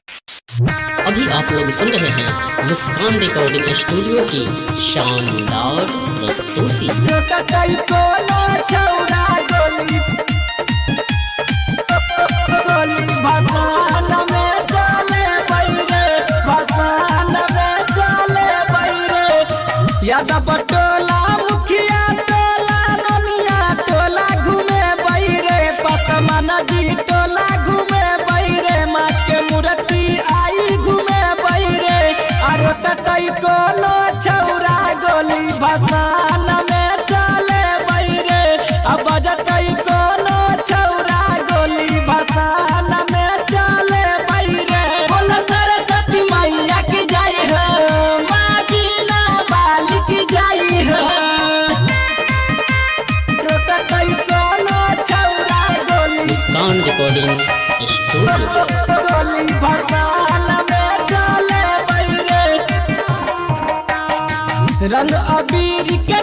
अभी आप लोग सुन रहे हैं मुस्कान रिकॉर्डिंग स्टूडियो की शानदार प्रस्तुति। यादा बटोला मुखिया टोला ननिया टोला घूमे बैरे पतमा नदी टोला घूमे बैरे माँ के मूर्ति आई घूमे बैरे आरो ततई कोनो छौरा गोली भसान में चले बैरे अब बजतई कोनो छौरा गोली भसान में चले बैरे बोल सरस्वती मैया की जय हो माँ बीना बाली की जय हो रोतई कोनो छौरा गोली मुस्कान रिकॉर्डिंग स्टूडियो। गोली भसान में चले बैरे रंग अबीर के